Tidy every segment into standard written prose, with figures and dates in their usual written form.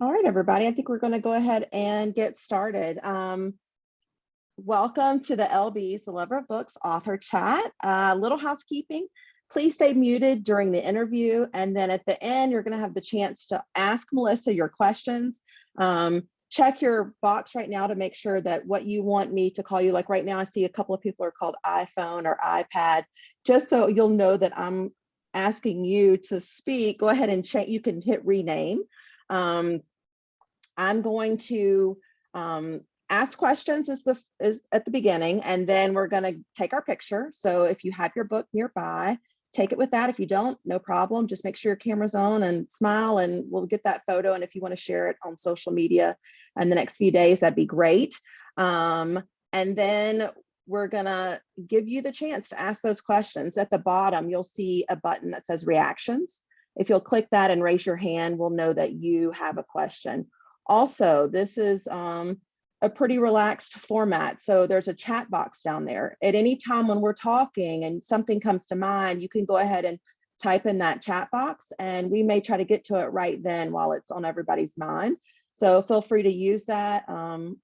All right, everybody, I think we're going to go ahead and get started. Welcome to the LB's, the Lover of Books author chat. Little housekeeping, please stay muted during the interview. And then at the end, you're going to have the chance to ask Melissa your questions. Check your box right now to make sure that what you want me to call you, like right now, I see a couple of people are called iPhone or iPad, just so you'll know that I'm asking you to speak. Go ahead and check, you can hit rename. I'm going to ask questions is at the beginning, and then we're going to take our picture. So if you have your book nearby, take it with that. If you don't, no problem. Just make sure your camera's on and smile, and we'll get that photo. And if you want to share it on social media in the next few days, that'd be great. And then we're going to give you the chance to ask those questions. At the bottom, you'll see a button that says reactions. If you'll click that and raise your hand, we'll know that you have a question. Also, this is a pretty relaxed format. So there's a chat box down there. At any time when we're talking and something comes to mind, you can go ahead and type in that chat box, and we may try to get to it right then while it's on everybody's mind. So feel free to use that.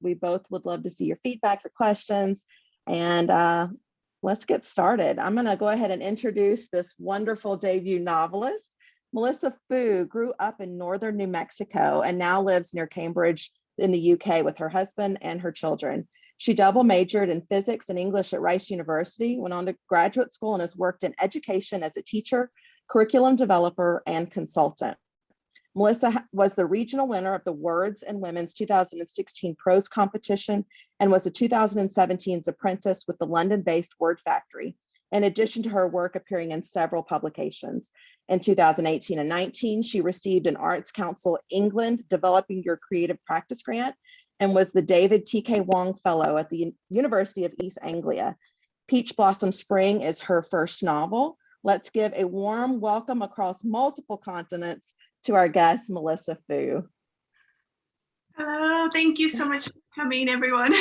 We both would love to see your feedback, your questions, and let's get started. I'm gonna go ahead and introduce this wonderful debut novelist. Melissa Fu grew up in northern New Mexico and now lives near Cambridge in the UK with her husband and her children. She double majored in physics and English at Rice University, went on to graduate school, and has worked in education as a teacher, curriculum developer, and consultant. Melissa was the regional winner of the Words and Women's 2016 Prose Competition and was a 2017's apprentice with the London-based Word Factory, in addition to her work appearing in several publications. In 2018 and 19, she received an Arts Council England Developing Your Creative Practice grant and was the David T.K. Wong Fellow at the University of East Anglia. Peach Blossom Spring is her first novel. Let's give a warm welcome across multiple continents to our guest, Melissa Fu. Hello, thank you so much for coming, everyone.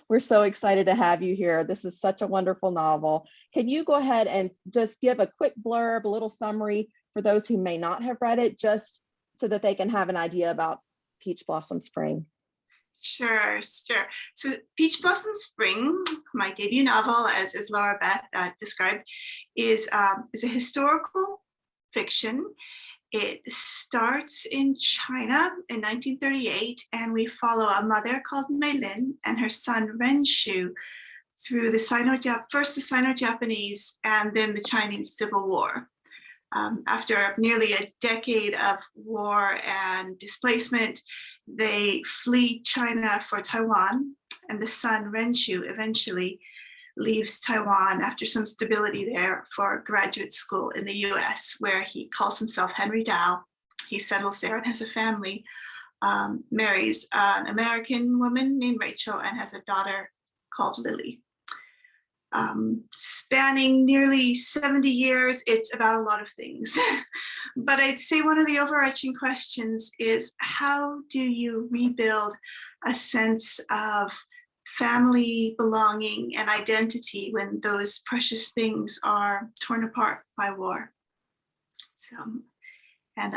We're so excited to have you here. This is such a wonderful novel. Can you go ahead and just give a quick blurb, a little summary for those who may not have read it, just so that they can have an idea about Peach Blossom Spring? Sure. So Peach Blossom Spring, my debut novel, as Laura Beth described, is a historical fiction. It starts in China in 1938, and we follow a mother called Meilin and her son Renshu through first the Sino-Japanese and then the Chinese Civil War. After nearly a decade of war and displacement, they flee China for Taiwan, and the son Renshu eventually leaves Taiwan after some stability there for graduate school in the US, where he calls himself Henry Dow. He settles there and has a family, marries an American woman named Rachel, and has a daughter called Lily. Spanning nearly 70 years, it's about a lot of things. But I'd say one of the overarching questions is, how do you rebuild a sense of family belonging and identity when those precious things are torn apart by war? So, and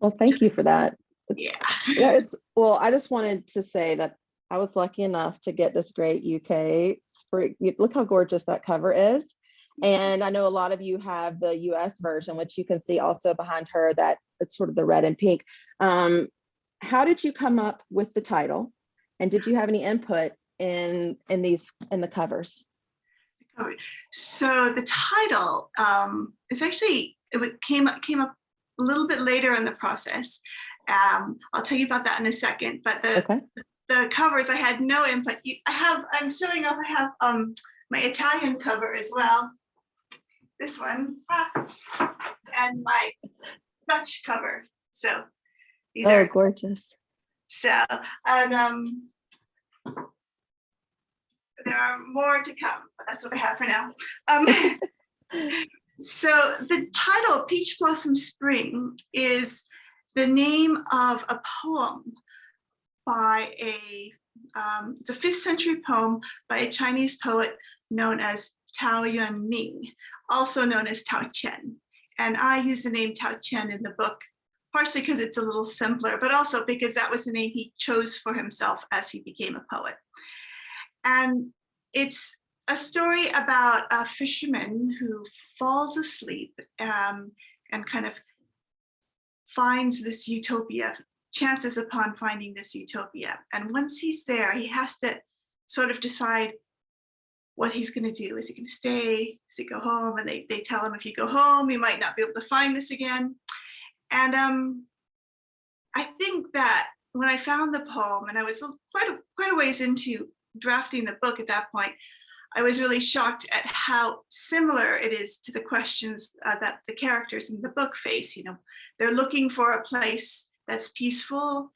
well, thank you for that. Yeah. Well, I just wanted to say that I was lucky enough to get this great UK spring. Look how gorgeous that cover is. And I know a lot of you have the US version, which you can see also behind her, that it's sort of the red and pink. How did you come up with the title? And did you have any input in the covers? So the title is actually, it came up a little bit later in the process. I'll tell you about that in a second. But the covers, I had no input. I'm showing off. I have my Italian cover as well. This one, and my Dutch cover. So these are gorgeous. So, and there are more to come, but that's what I have for now. So the title, Peach Blossom Spring, is the name of a poem by it's a 5th century poem by a Chinese poet known as Tao Yuanming, also known as Tao Qian. And I use the name Tao Qian in the book partially because it's a little simpler, but also because that was the name he chose for himself as he became a poet. And it's a story about a fisherman who falls asleep and kind of finds this utopia, chances upon finding this utopia. And once he's there, he has to sort of decide what he's going to do. Is he going to stay? Does he go home? And they tell him, if you go home, you might not be able to find this again. And I think that when I found the poem, and I was quite a ways into drafting the book at that point, I was really shocked at how similar it is to the questions that the characters in the book face. You know, they're looking for a place that's peaceful.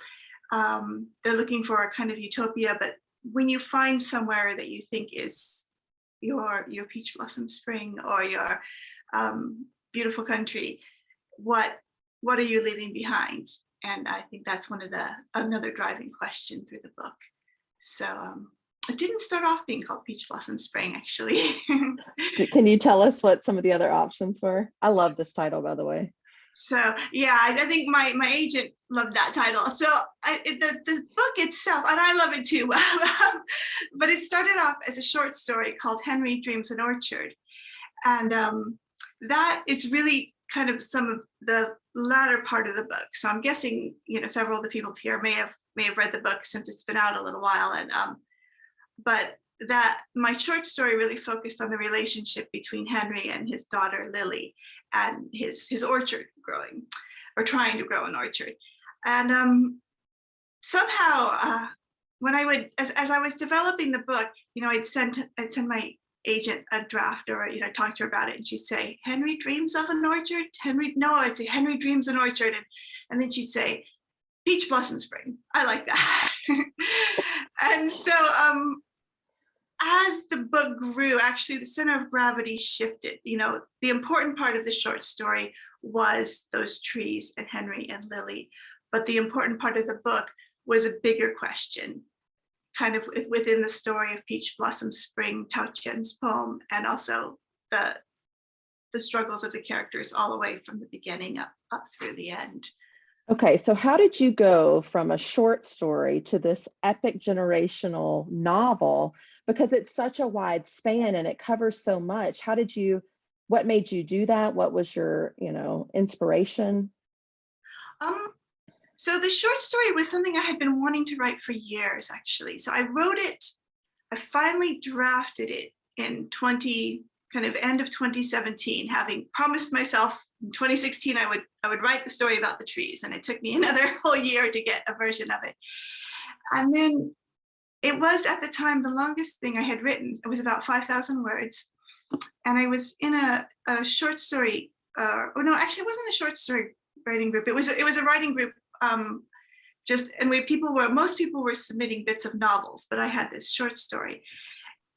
They're looking for a kind of utopia, but when you find somewhere that you think is your peach blossom spring or your beautiful country, what are you leaving behind? And I think that's another driving question through the book. So it didn't start off being called Peach Blossom Spring, actually. Can you tell us what some of the other options were? I love this title, by the way. So yeah, I think my agent loved that title. So the book itself, and I love it too, but it started off as a short story called Henry Dreams an Orchard. And that is really kind of some of the latter part of the book. So I'm guessing, you know, several of the people here may have read the book since it's been out a little while. And but that my short story really focused on the relationship between Henry and his daughter Lily and his orchard growing, or trying to grow an orchard. And somehow when I would, as I was developing the book, you know, I'd send my agent a draft, or, you know, talk to her about it, and she'd say, Henry dreams of an orchard? I'd say Henry dreams an orchard. And then she'd say, Peach Blossom Spring. I like that. And so as the book grew, actually the center of gravity shifted. You know, the important part of the short story was those trees and Henry and Lily, but the important part of the book was a bigger question, kind of within the story of Peach Blossom Spring, Tao Qian's poem, and also the struggles of the characters all the way from the beginning up through the end. Okay, so how did you go from a short story to this epic generational novel? Because it's such a wide span and it covers so much. What made you do that? What was your, you know, inspiration? So the short story was something I had been wanting to write for years, actually. So I wrote it, I finally drafted it in end of 2017, having promised myself in 2016 I would write the story about the trees, and it took me another whole year to get a version of it. And then it was, at the time, the longest thing I had written. It was about 5,000 words, and I was in a short story. No, actually, it wasn't a short story writing group. It was a writing group. Most people were submitting bits of novels, but I had this short story.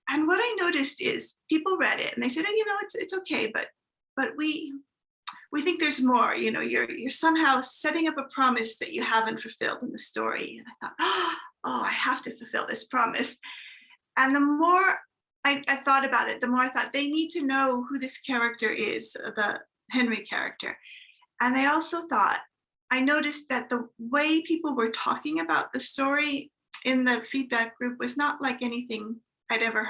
And what I noticed is people read it and they said, oh, you know, it's okay, but we think there's more. You know, you're somehow setting up a promise that you haven't fulfilled in the story. And I thought, oh, I have to fulfill this promise. And the more I thought about it, the more I thought they need to know who this character is, the Henry character. And I also thought, I noticed that the way people were talking about the story in the feedback group was not like anything I'd ever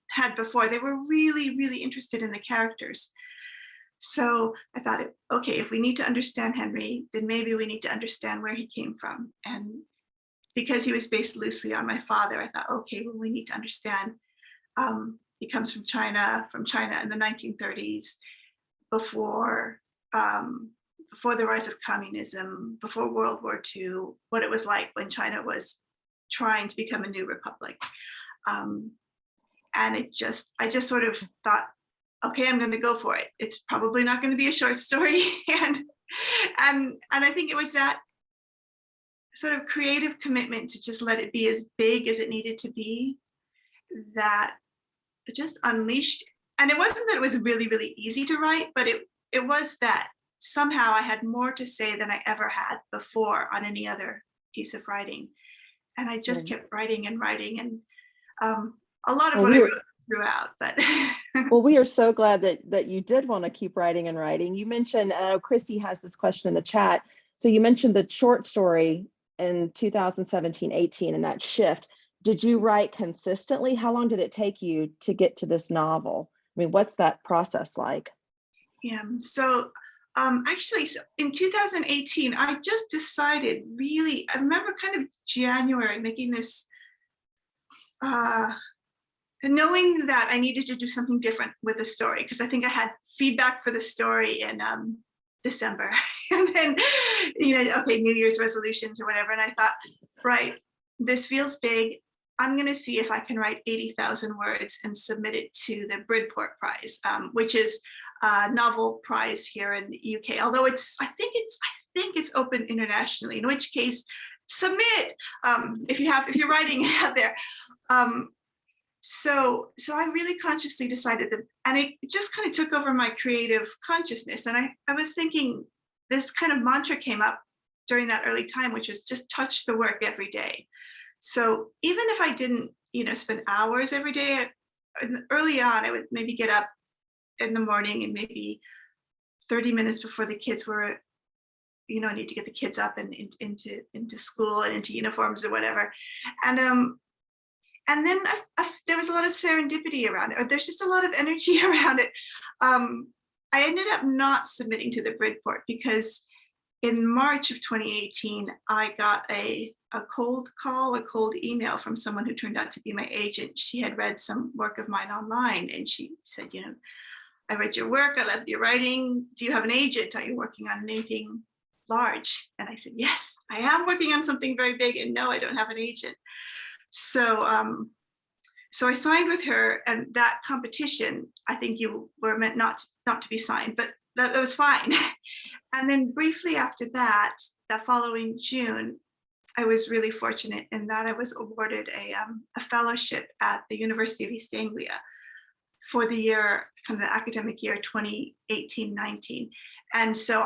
had before. They were really, really interested in the characters. So I thought, okay, if we need to understand Henry, then maybe we need to understand where he came from. And because he was based loosely on my father, I thought, okay, well, we need to understand. He comes from China in the 1930s, before the rise of communism, before World War II, what it was like when China was trying to become a new republic. And I just sort of thought, okay, I'm going to go for it. It's probably not going to be a short story. and I think it was that sort of creative commitment to just let it be as big as it needed to be that just unleashed. And it wasn't that it was really, really easy to write, but it was that somehow I had more to say than I ever had before on any other piece of writing. And I just kept writing and writing, and a lot of what I wrote throughout. But well, we are so glad that you did want to keep writing and writing. You mentioned, Chrissy has this question in the chat. So you mentioned the short story in 2017, 18, and that shift. Did you write consistently? How long did it take you to get to this novel? I mean, what's that process like? Yeah. So actually, so in 2018, I just decided really, I remember kind of January making this, knowing that I needed to do something different with the story, because I think I had feedback for the story in December. And then, okay, New Year's resolutions or whatever. And I thought, right, this feels big. I'm going to see if I can write 80,000 words and submit it to the Bridport Prize, which is a novel prize here in the UK. Although I think it's open internationally. In which case, submit if you're writing it out there. So I really consciously decided that, and it just kind of took over my creative consciousness. And I was thinking, this kind of mantra came up during that early time, which was just touch the work every day. So even if I didn't, spend hours every day, early on, I would maybe get up in the morning and maybe 30 minutes before the kids were, I need to get the kids up and into school and into uniforms or whatever. And then there was a lot of serendipity around it, or there's just a lot of energy around it. I ended up not submitting to the Bridport because in March of 2018, I got a cold email from someone who turned out to be my agent. She had read some work of mine online, and she said, I read your work, I love your writing. Do you have an agent? Are you working on anything large? And I said, yes, I am working on something very big, and no, I don't have an agent. So I signed with her, and that competition, I think you were meant not to be signed, but that was fine. And then briefly after that following June, I was really fortunate in that I was awarded a fellowship at the University of East Anglia for the year, kind of the academic year 2018-19. And so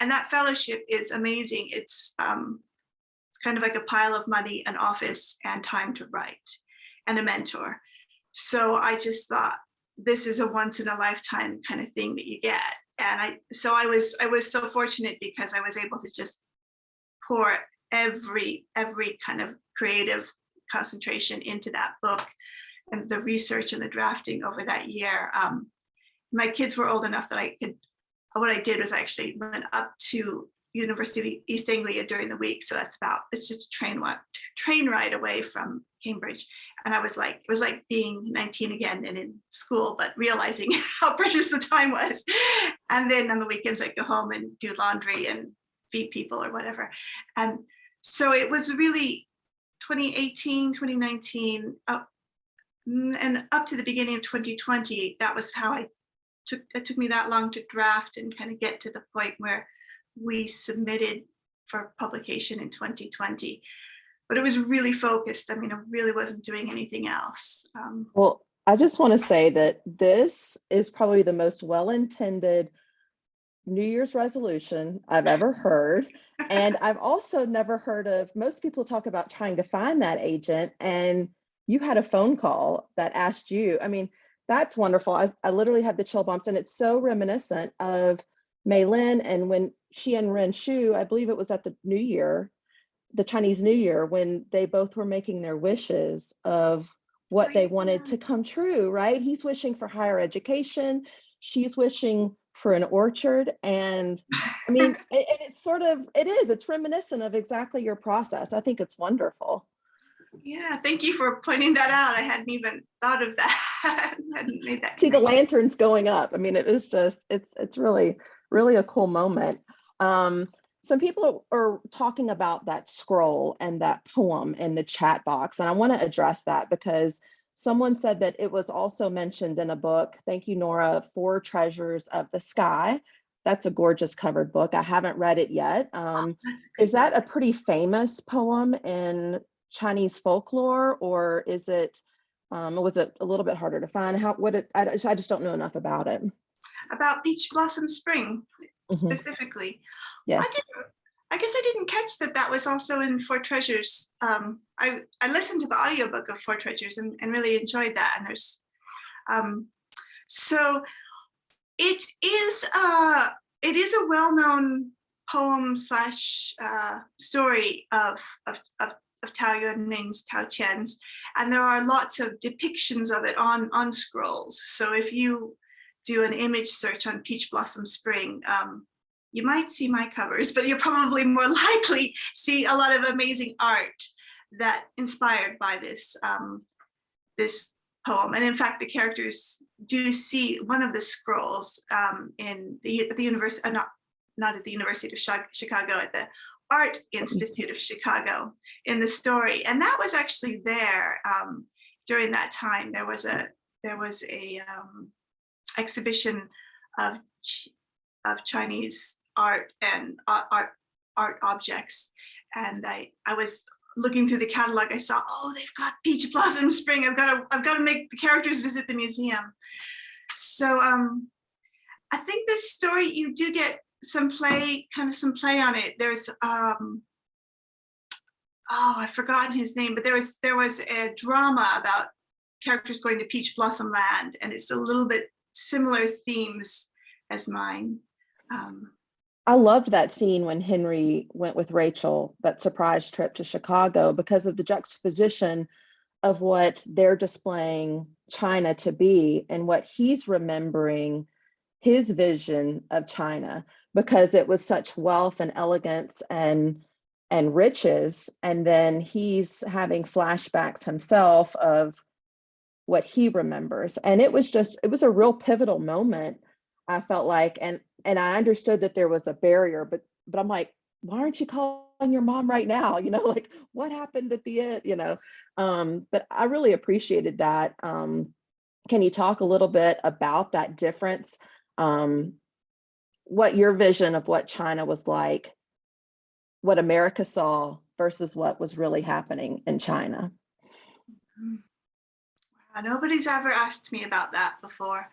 and that fellowship is amazing. It's kind of like a pile of money, an office, and time to write, and a mentor. So I just thought, this is a once in a lifetime kind of thing that you get. And I was so fortunate because I was able to just pour every kind of creative concentration into that book, and the research and the drafting over that year. My kids were old enough that what I did was I actually went up to University of East Anglia during the week. So it's just a train ride away from Cambridge. And it was like being 19 again and in school, but realizing how precious the time was. And then on the weekends, I'd go home and do laundry and feed people or whatever. And so it was really 2018, 2019, and up to the beginning of 2020, that was how it took me that long to draft and kind of get to the point where we submitted for publication in 2020. But it was really focused. I mean, I really wasn't doing anything else. Well, I just want to say that this is probably the most well-intended New Year's resolution I've ever heard. And I've also never heard of, most people talk about trying to find that agent, and you had a phone call that asked you. I mean, that's wonderful. I literally had the chill bumps, and it's so reminiscent of Meilin, and when she and Renshu, I believe it was at the New Year, the Chinese New Year, when they both were making their wishes of what they wanted to come true, right? He's wishing for higher education. She's wishing for an orchard. And I mean, it's reminiscent of exactly your process. I think it's wonderful. Yeah, thank you for pointing that out. I hadn't even thought of that. Hadn't made that See the lanterns going up. I mean, it is just, it's really, really a cool moment. Some people are talking about that scroll and that poem in the chat box, and I want to address that because someone said that it was also mentioned in a book. Thank you, Nora, Four Treasures of the Sky. That's a gorgeous covered book. I haven't read it yet. Is that a pretty famous poem in Chinese folklore, or is it, was it a little bit harder to find? I just don't know enough about it. About Peach Blossom Spring, specifically. Yes. I guess I didn't catch that was also in Four Treasures. I listened to the audiobook of Four Treasures and really enjoyed that. And there's so it is a well-known poem slash story of Tao Yuanming's, Tao Qian's, and there are lots of depictions of it on scrolls. So if you do an image search on Peach Blossom Spring, you might see my covers, but you'll probably more likely see a lot of amazing art that inspired by this this poem. And in fact, the characters do see one of the scrolls at the university, not at the University of Chicago, at the Art Institute of Chicago in the story. And that was actually there during that time. There was a exhibition of Chinese art and art objects. And I was looking through the catalog. I saw, oh, they've got Peach Blossom Spring. I've got to make the characters visit the museum. So I think this story, you do get some play on it. There's I've forgotten his name, but there was a drama about characters going to Peach Blossom Land, and it's a little bit similar themes as mine. I loved that scene when Henry went with Rachel, that surprise trip to Chicago, because of the juxtaposition of what they're displaying China to be and what he's remembering his vision of China, because it was such wealth and elegance and riches. And then he's having flashbacks himself of what he remembers. And it was a real pivotal moment, I felt like. And I understood that there was a barrier, but I'm like, why aren't you calling your mom right now? Like, what happened at the end, but I really appreciated that. Can you talk a little bit about that difference? What your vision of what China was like, what America saw versus what was really happening in China? Nobody's ever asked me about that before.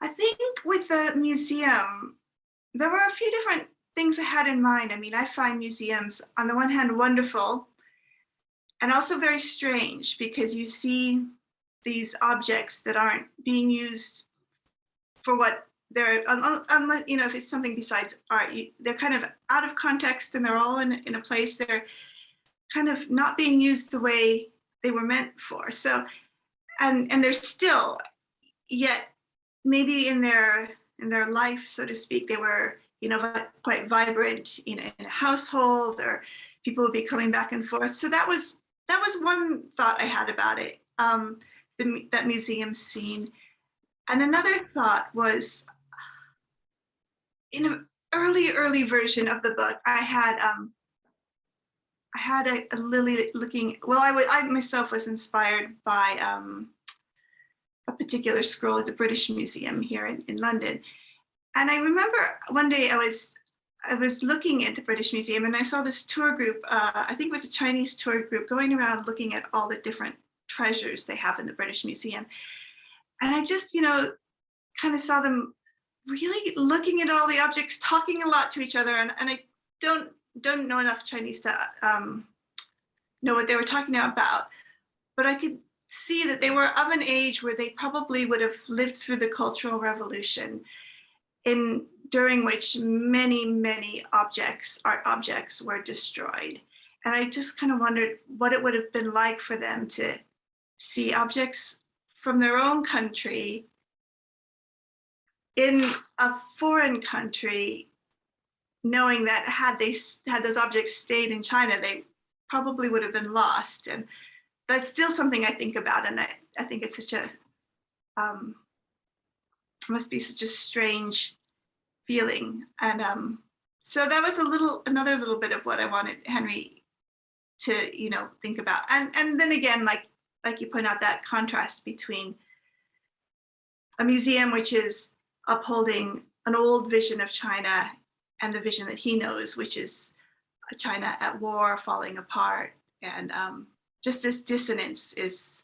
I think with the museum, there were a few different things I had in mind. I mean, I find museums, on the one hand, wonderful, and also very strange, because you see these objects that aren't being used for what they're, unless, if it's something besides art, they're kind of out of context, and they're all in a place they're kind of not being used the way they were meant for. So, and they're still, yet maybe in their life, so to speak, they were, quite vibrant, in a household, or people would be coming back and forth. So that was one thought I had about it, that museum scene. And another thought was, in an early version of the book, I had a lily looking, well, I myself was inspired by a particular scroll at the British Museum here in London. And I remember one day I was looking at the British Museum, and I saw this tour group, I think it was a Chinese tour group, going around looking at all the different treasures they have in the British Museum. And I just, kind of saw them really looking at all the objects, talking a lot to each other. And I don't know enough Chinese to know what they were talking about, but I could see that they were of an age where they probably would have lived through the Cultural Revolution, during which many art objects were destroyed. And I just kind of wondered what it would have been like for them to see objects from their own country in a foreign country, knowing that had those objects stayed in China, they probably would have been lost. And that's still something I think about, and I think it's such a must be such a strange feeling. And so that was another little bit of what I wanted Henry to think about. And then again, like you point out, that contrast between a museum which is upholding an old vision of China and the vision that he knows, which is a China at war, falling apart. And just this dissonance is,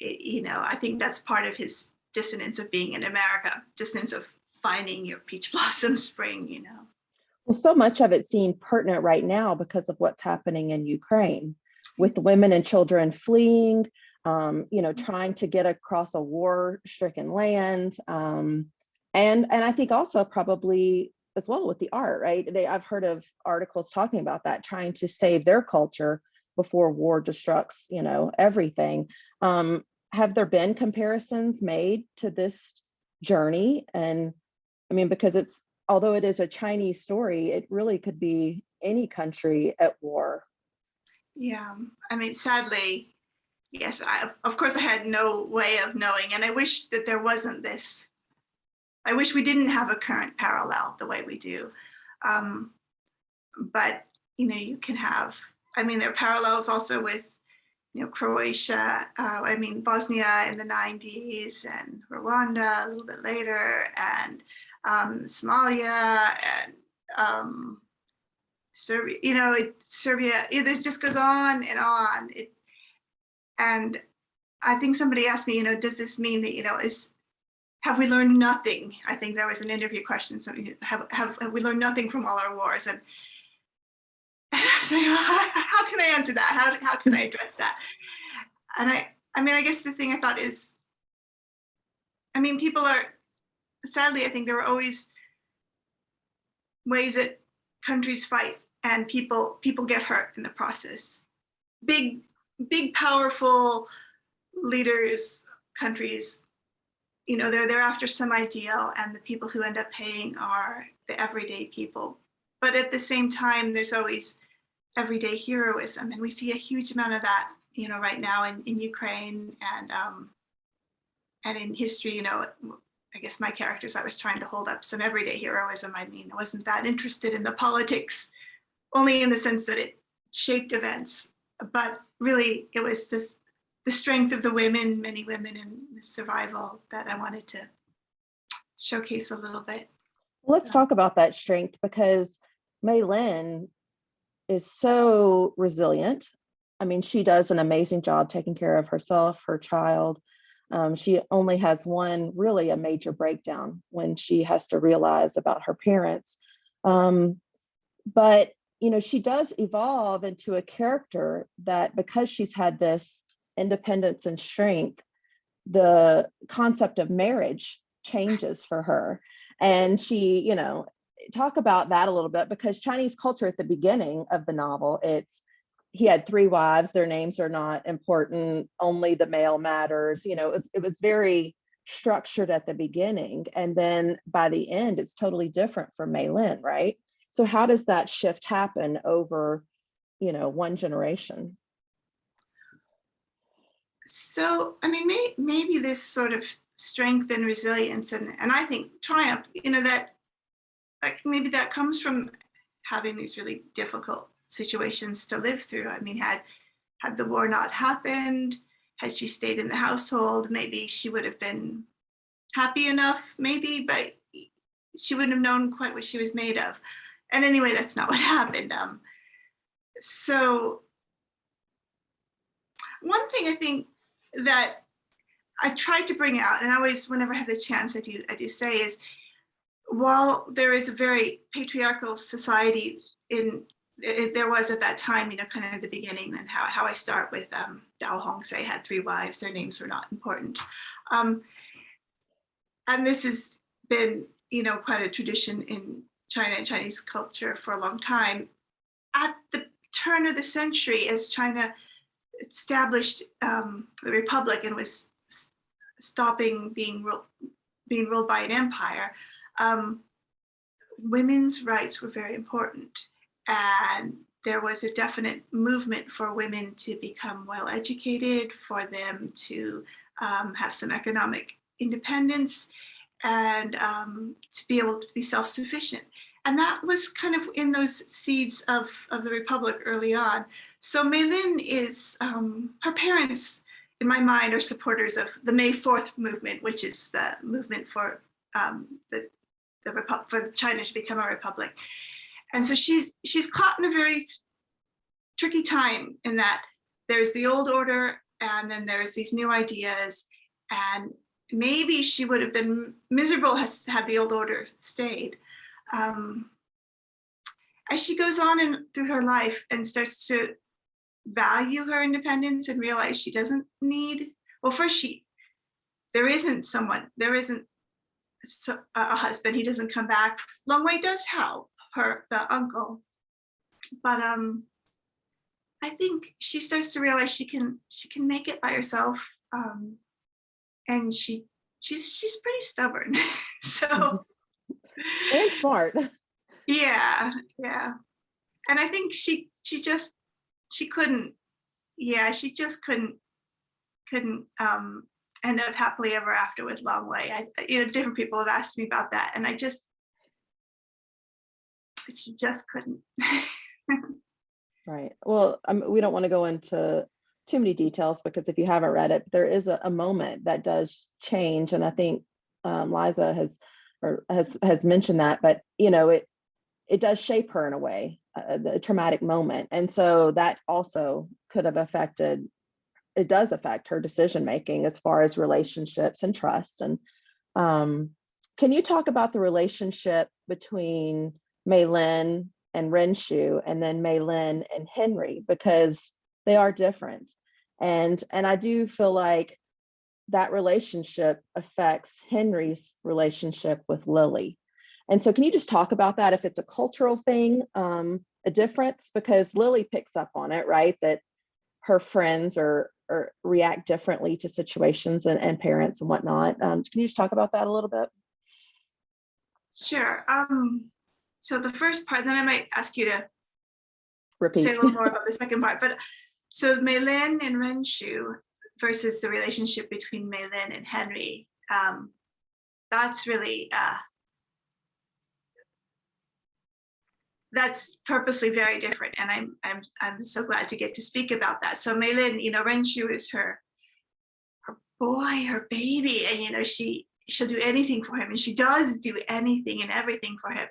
I think that's part of his dissonance of being in America, dissonance of finding your Peach Blossom Spring, Well, so much of it seemed pertinent right now because of what's happening in Ukraine, with women and children fleeing, trying to get across a war-stricken land. And I think also probably as well with the art, right? I've heard of articles talking about that, trying to save their culture before war destructs, everything. Have there been comparisons made to this journey? And I mean, because although it is a Chinese story, it really could be any country at war. Yeah, I mean, sadly, yes, of course I had no way of knowing, and I wish that there wasn't this. I wish we didn't have a current parallel the way we do. Um, but, you can have, I mean, there are parallels also with, Croatia, Bosnia in the 90s, and Rwanda a little bit later, and Somalia, and Serbia, Serbia, it just goes on and on. And I think somebody asked me, does this mean that, have we learned nothing? I think that was an interview question. So have we learned nothing from all our wars? And I was like, how can I answer that? How can I address that? And I guess the thing I thought is, people are, sadly, I think there are always ways that countries fight and people get hurt in the process. Big, powerful leaders, countries, they're after some ideal, and the people who end up paying are the everyday people. But at the same time, there's always everyday heroism, and we see a huge amount of that, right now in Ukraine and in history. I guess my characters, I was trying to hold up some everyday heroism. I wasn't that interested in the politics, only in the sense that it shaped events, but really it was the strength of the women, many women, and the survival that I wanted to showcase a little bit. Let's talk about that strength, because Meilin is so resilient. I mean, she does an amazing job taking care of herself, her child. She only has really a major breakdown when she has to realize about her parents. But, she does evolve into a character that, because she's had this independence and strength, the concept of marriage changes for her. And she, talk about that a little bit, because Chinese culture at the beginning of the novel, he had 3 wives, their names are not important, only the male matters. It was very structured at the beginning. And then by the end, it's totally different from Meilin, right? So how does that shift happen over, one generation? So, maybe this sort of strength and resilience, and I think triumph, that maybe that comes from having these really difficult situations to live through. Had the war not happened, had she stayed in the household, maybe she would have been happy enough, maybe, but she wouldn't have known quite what she was made of. And anyway, that's not what happened. So one thing I think that I tried to bring out, and always, whenever I have the chance, I do say, is while there is a very patriarchal society there was at that time, kind of the beginning, and how I start with Dao Hongse had 3 wives, their names were not important. And this has been, quite a tradition in China and Chinese culture for a long time. At the turn of the century, as China established the Republic and was stopping being ruled by an empire, women's rights were very important. And there was a definite movement for women to become well educated, for them to have some economic independence, and to be able to be self-sufficient. And that was kind of in those seeds of the Republic early on. So Meilin is, her parents, in my mind, are supporters of the May 4th movement, which is the movement for for China to become a republic. And so she's caught in a very tricky time, in that there's the old order and then there's these new ideas, and maybe she would have been miserable had the old order stayed. As she goes on through her life and starts to value her independence and realize she doesn't need, well, first there isn't a husband. He doesn't come back. Longwei does help the uncle, but I think she starts to realize she can make it by herself, and she's pretty stubborn. So And smart. yeah, and I think she couldn't, she just couldn't end up happily ever after with Longwei. Different people have asked me about that, and she just couldn't. Right. Well, we don't want to go into too many details because if you haven't read it, there is a moment that does change, and I think Liza has mentioned that. But it does shape her in a way, the traumatic moment, and so that also could have affected. It does affect her decision making as far as relationships and trust. And can you talk about the relationship between Meilin and Renshu, and then Meilin and Henry, because they are different. And I do feel like that relationship affects Henry's relationship with Lily. And so can you just talk about that, if it's a cultural thing, a difference, because Lily picks up on it, right? That her friends or react differently to situations and parents and whatnot. Can you just talk about that a little bit? Sure. So the first part, then I might ask you to Repeat. say a little more about the second part. But so Meilin and Renshu versus the relationship between Meilin and Henry, that's really that's purposely very different, and I'm so glad to get to speak about that. So Meilin, Renshu is her boy, her baby, and she'll do anything for him, and she does do anything and everything for him.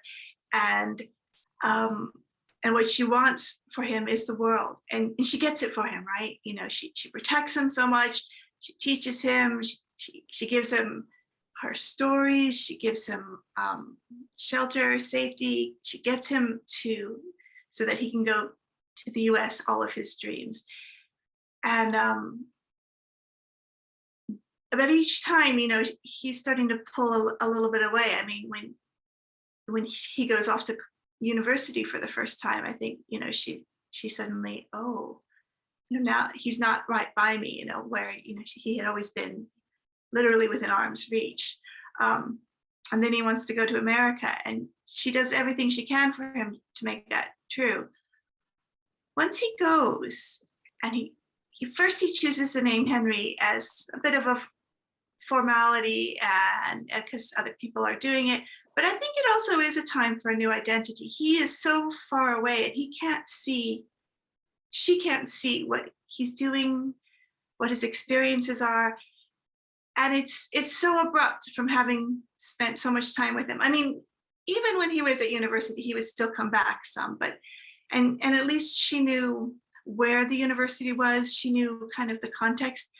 And what she wants for him is the world, and she gets it for him, right? She protects him so much. She teaches him. She gives him her stories. She gives him shelter, safety. She gets him so that he can go to the U.S. all of his dreams. And but each time, he's starting to pull a little bit away. I mean, when he goes off to university for the first time, I think, she suddenly, now he's not right by me, where, he had always been literally within arm's reach. And then he wants to go to America, and she does everything she can for him to make that true. Once he goes, and he chooses the name Henry as a bit of a formality, and because other people are doing it. But I think it also is a time for a new identity. He is so far away, and she can't see what he's doing, what his experiences are. And it's so abrupt from having spent so much time with him. I mean, even when he was at university, he would still come back some, but and at least she knew where the university was. She knew kind of the context.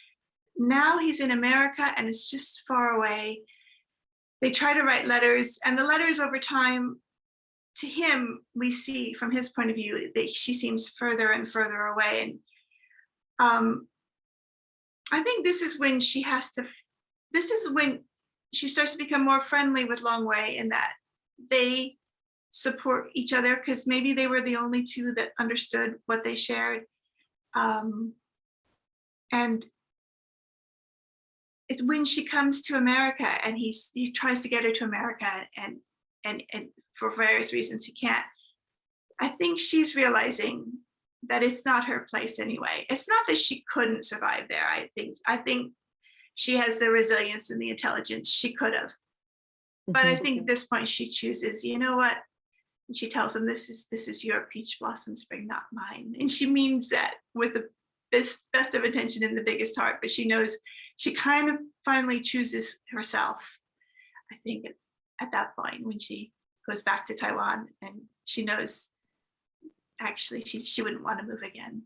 Now he's in America, and it's just far away. They try to write letters, and the letters over time, to him, we see from his point of view that she seems further and further away. And I think this is when she starts to become more friendly with Longwei, in that they support each other, because maybe they were the only two that understood what they shared. And it's when she comes to America, and he tries to get her to America, and for various reasons he can't. I think she's realizing that it's not her place anyway. It's not that she couldn't survive there. I think she has the resilience and the intelligence. She could have. But I think at this point she chooses, you know what? And she tells him, this is your peach blossom spring, not mine. And she means that with the best of intention and the biggest heart, but she knows she kind of finally chooses herself, I think, at that point, when she goes back to Taiwan, and she knows actually she wouldn't want to move again.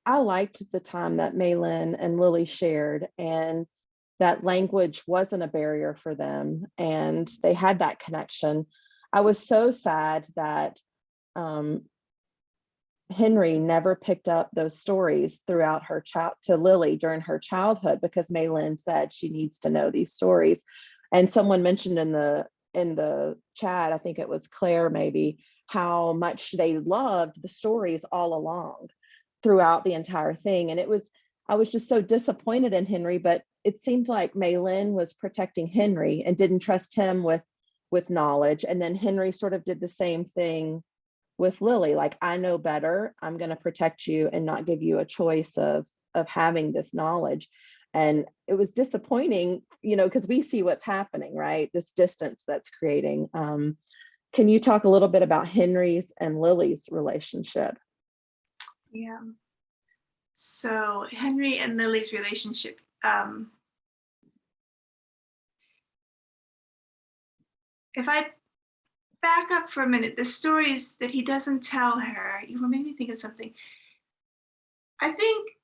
I liked the time that Meilin and Lily shared, and that language wasn't a barrier for them, and they had that connection. I was so sad that Henry never picked up those stories throughout to Lily during her childhood, because Meilin said she needs to know these stories. And someone mentioned in the chat, I think it was Claire maybe, how much they loved the stories all along throughout the entire thing. And I was just so disappointed in Henry, but it seemed like Meilin was protecting Henry and didn't trust him with knowledge. And then Henry sort of did the same thing with Lily, like, I know better, I'm going to protect you and not give you a choice of having this knowledge. And it was disappointing, because we see what's happening, right? This distance that's creating. Can you talk a little bit about Henry's and Lily's relationship? Yeah. So Henry and Lily's relationship, if I back up for a minute, the stories that he doesn't tell her, you made me think of something. I think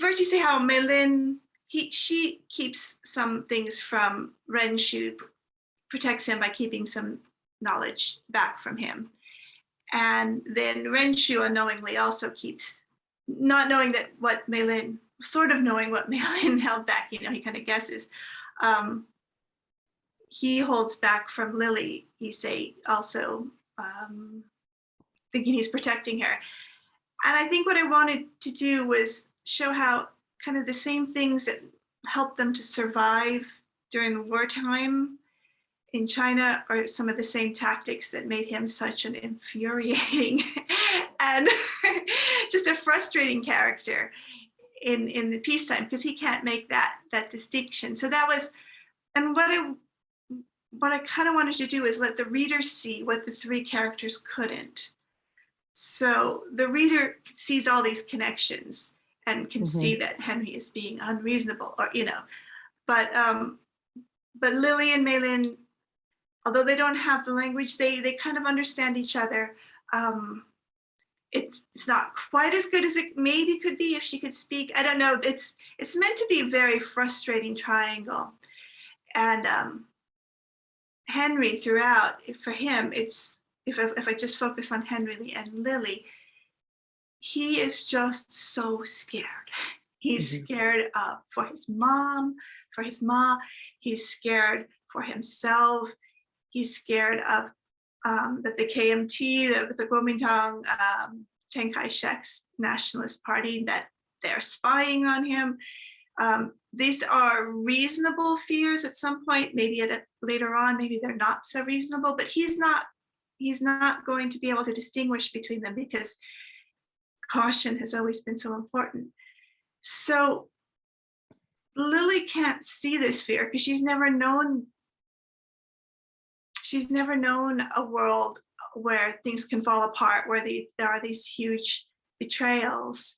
first you say how Meilin, she keeps some things from Renshu, protects him by keeping some knowledge back from him. And then Renshu unknowingly also keeps, not knowing that what Meilin, sort of knowing what Meilin held back, he kind of guesses. He holds back from Lily, you say, also thinking he's protecting her. And I think what I wanted to do was show how kind of the same things that helped them to survive during wartime in China are some of the same tactics that made him such an infuriating and just a frustrating character in the peacetime, because he can't make that distinction. So that was, and what I kind of wanted to do is let the reader see what the three characters couldn't. So the reader sees all these connections and can see that Henry is being unreasonable, or but Lily and Meilin, although they don't have the language, they kind of understand each other. It's not quite as good as it maybe could be if she could speak. I don't know. It's meant to be a very frustrating triangle, and Henry throughout, for him, it's if I just focus on Henry and Lily, he is just so scared. He's scared for his mom, for his ma. He's scared for himself. He's scared of that the KMT, the Kuomintang, Chiang Kai-shek's nationalist party, that they're spying on him. These are reasonable fears at some point, maybe later on, maybe they're not so reasonable, but he's not going to be able to distinguish between them because caution has always been so important. So Lily can't see this fear because she's never known a world where things can fall apart, where there are these huge betrayals.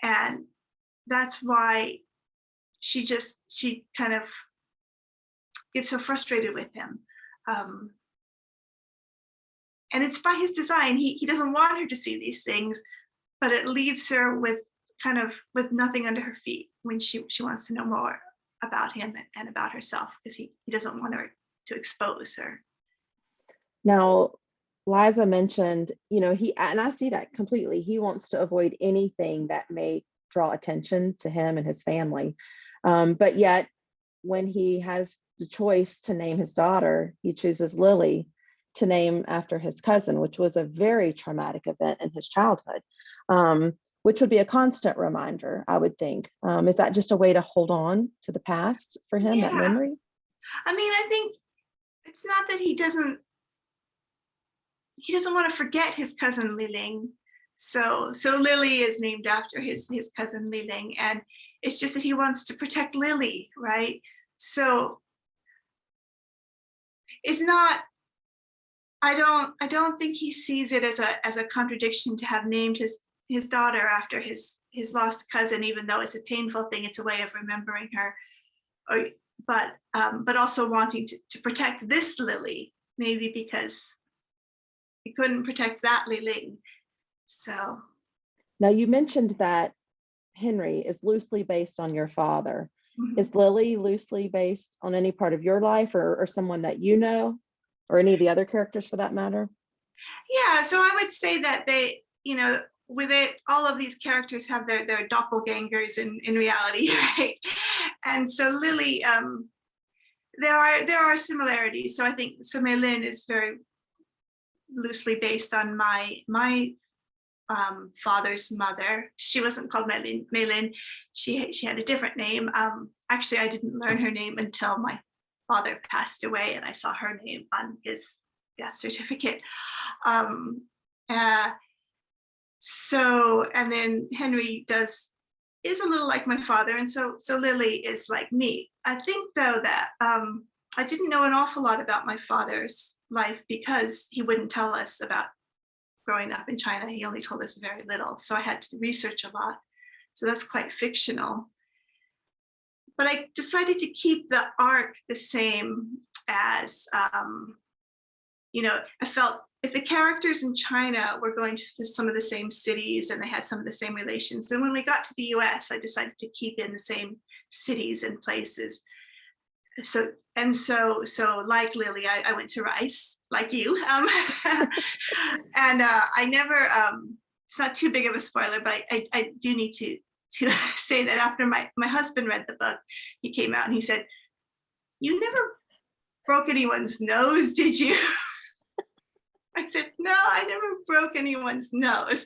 And that's why she kind of gets so frustrated with him. And it's by his design. He doesn't want her to see these things, but it leaves her with nothing under her feet when she wants to know more about him and about herself, because he doesn't want her to expose her. Now, Liza mentioned, and I see that completely. He wants to avoid anything that may draw attention to him and his family. But yet, when he has the choice to name his daughter, he chooses Lily to name after his cousin, which was a very traumatic event in his childhood, which would be a constant reminder, I would think. Is that just a way to hold on to the past for him, that memory? I mean, I think it's not that he doesn't want to forget his cousin Liling. So Lily is named after his cousin Liling, and it's just that he wants to protect Lily, right? So it's not, I don't think he sees it as a contradiction to have named his daughter after his lost cousin, even though it's a painful thing. It's a way of remembering her, but also wanting to protect this Lily, maybe because he couldn't protect that Liling. So now, you mentioned that Henry is loosely based on your father. Is Lily loosely based on any part of your life or someone that you know, or any of the other characters for that matter? Yeah, so I would say that they, with it, all of these characters have their doppelgangers in reality, right? And so Lily, there are similarities. So I think Meilin is very loosely based on my father's mother. She wasn't called Meilin. She had a different name. Actually, I didn't learn her name until my father passed away, and I saw her name on his death certificate. And then Henry is a little like my father, and so Lily is like me. I think though that I didn't know an awful lot about my father's life because he wouldn't tell us about growing up in China. He only told us very little, so I had to research a lot. So that's quite fictional. But I decided to keep the arc the same as, I felt if the characters in China were going to some of the same cities and they had some of the same relations, and when we got to the US, I decided to keep in the same cities and places. So like Lily, I went to Rice, like you. And I never, it's not too big of a spoiler, but I do need to say that after my husband read the book, he came out and he said, "You never broke anyone's nose, did you?" I said, "No, I never broke anyone's nose."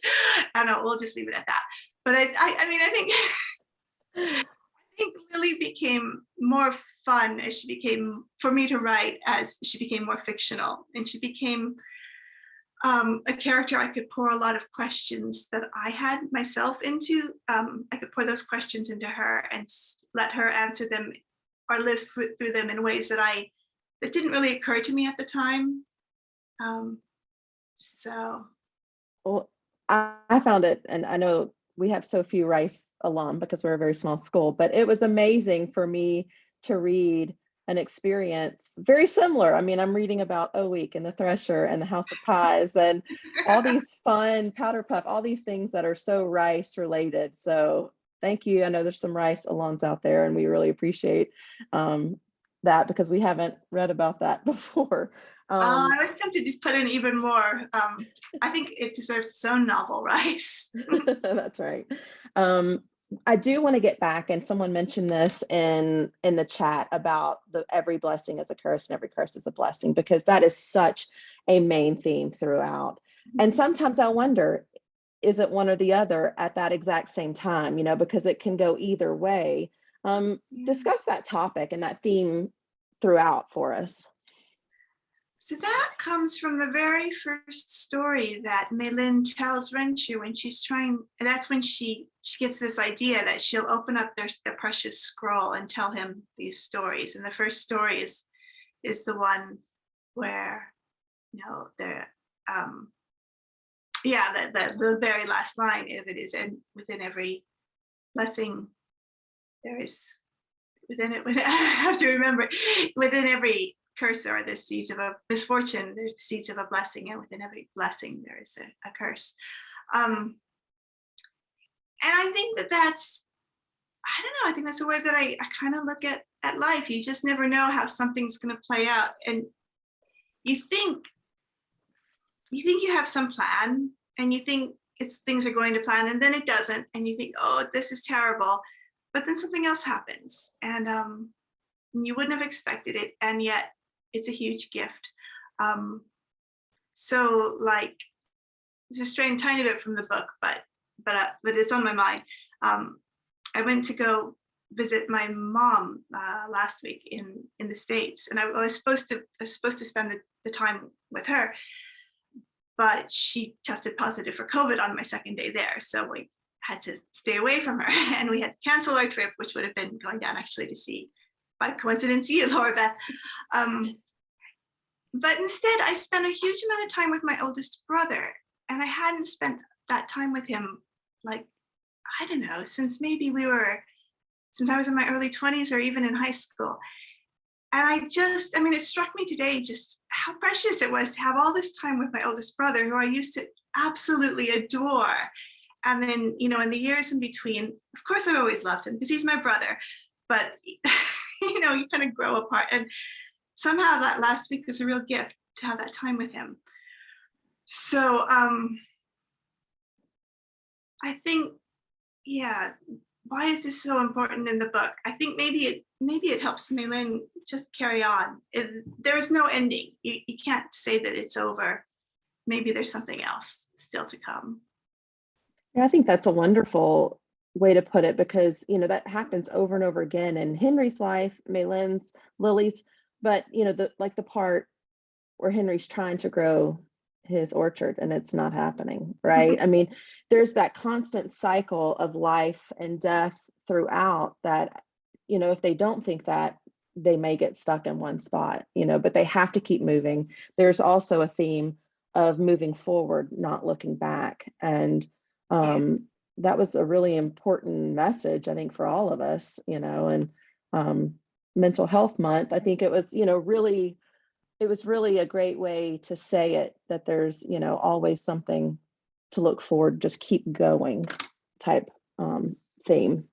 And we'll just leave it at that. But I think Lily became more fun as she became, for me to write, as she became more fictional, and she became a character I could pour a lot of questions that I had myself into. I could pour those questions into her and let her answer them or live through them in ways that didn't really occur to me at the time. Well, I found it, and I know we have so few Rice alum because we're a very small school, but it was amazing for me to read an experience very similar. I mean, I'm reading about Oweek and the Thresher and the House of Pies and all these fun Powder Puff, all these things that are so Rice related. So thank you. I know there's some Rice alums out there, and we really appreciate that because we haven't read about that before. I was tempted to put in even more. I think it deserves its own novel, Rice. That's right. I do want to get back, and someone mentioned this in the chat about every blessing is a curse and every curse is a blessing, because that is such a main theme throughout. And sometimes I wonder, is it one or the other at that exact same time, because it can go either way. Discuss that topic and that theme throughout for us. So that comes from the very first story that Meilin tells Renshu when she's trying. That's when she gets this idea that she'll open up their precious scroll and tell him these stories. And the first story is the one where, the very last line of it is, and within every blessing there is, within it, I have to remember, within every curse there are the seeds of a misfortune, there's the seeds of a blessing, and within every blessing there is a curse. And I think that's, I don't know, I think that's the way that I kind of look at life. You just never know how something's going to play out, and you think you have some plan, and you think things are going to plan, and then it doesn't, and you think, oh, this is terrible, but then something else happens, and you wouldn't have expected it, and yet it's a huge gift. So like, it's a strange tiny bit from the book, but it's on my mind. I went to go visit my mom last week in the States, and I was supposed to spend the time with her, but she tested positive for COVID on my second day there, so we had to stay away from her, and we had to cancel our trip, which would have been going down actually to see, by coincidence, you, Laura Beth. But instead, I spent a huge amount of time with my oldest brother, and I hadn't spent that time with him, like, I don't know, since I was in my early 20s or even in high school. And it struck me today just how precious it was to have all this time with my oldest brother, who I used to absolutely adore. And then, in the years in between, of course, I've always loved him because he's my brother, but you kind of grow apart. And somehow that last week was a real gift to have that time with him. So I think, why is this so important in the book? I think maybe it helps Meilin just carry on. There is no ending. You can't say that it's over. Maybe there's something else still to come. Yeah, I think that's a wonderful way to put it, because that happens over and over again in Henry's life, Meilin's, Lily's, but the part where Henry's trying to grow his orchard and it's not happening, right? I mean, there's that constant cycle of life and death throughout that, if they don't think that, they may get stuck in one spot, but they have to keep moving. There's also a theme of moving forward, not looking back. And that was a really important message, I think, for all of us, and Mental Health Month. I think it was, it was really a great way to say it, that there's, always something to look forward, just keep going type theme.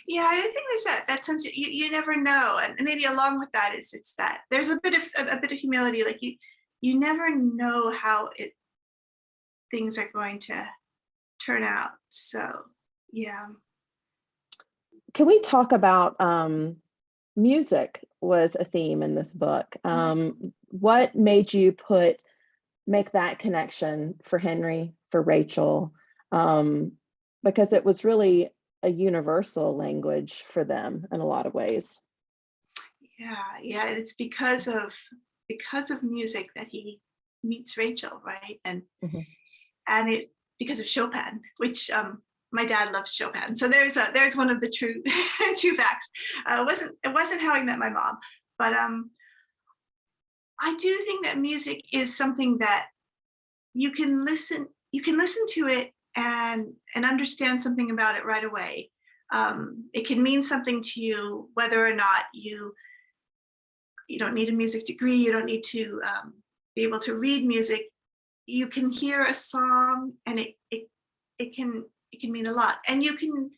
Yeah, I think there's that sense that you never know, and maybe along with that is it's that there's a bit of humility, like you never know how things are going to turn out. So yeah. Can we talk about music was a theme in this book? What made you make that connection for Henry, for Rachel? Because it was really a universal language for them in a lot of ways. Yeah, it's because of music that he meets Rachel, right? And it because of Chopin, which my dad loves Chopin. So there's one of the true facts. It wasn't how he met my mom, but I do think that music is something that you can listen to it and understand something about it right away. It can mean something to you whether or not you don't need a music degree. You don't need to be able to read music. You can hear a song and it can mean a lot. And you can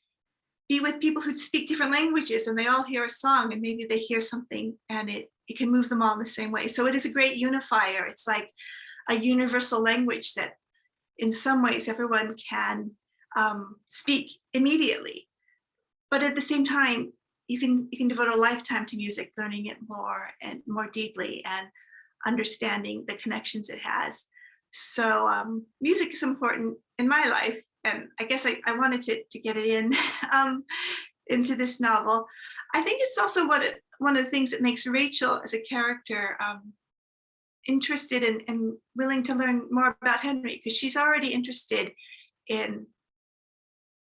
be with people who speak different languages and they all hear a song and maybe they hear something and it can move them all in the same way. So it is a great unifier. It's like a universal language that in some ways everyone can speak immediately. But at the same time, you can devote a lifetime to music, learning it more and more deeply and understanding the connections it has. So music is important in my life. And I guess I wanted to get it in into this novel. I think it's also one of the things that makes Rachel as a character interested and willing to learn more about Henry, because she's already interested in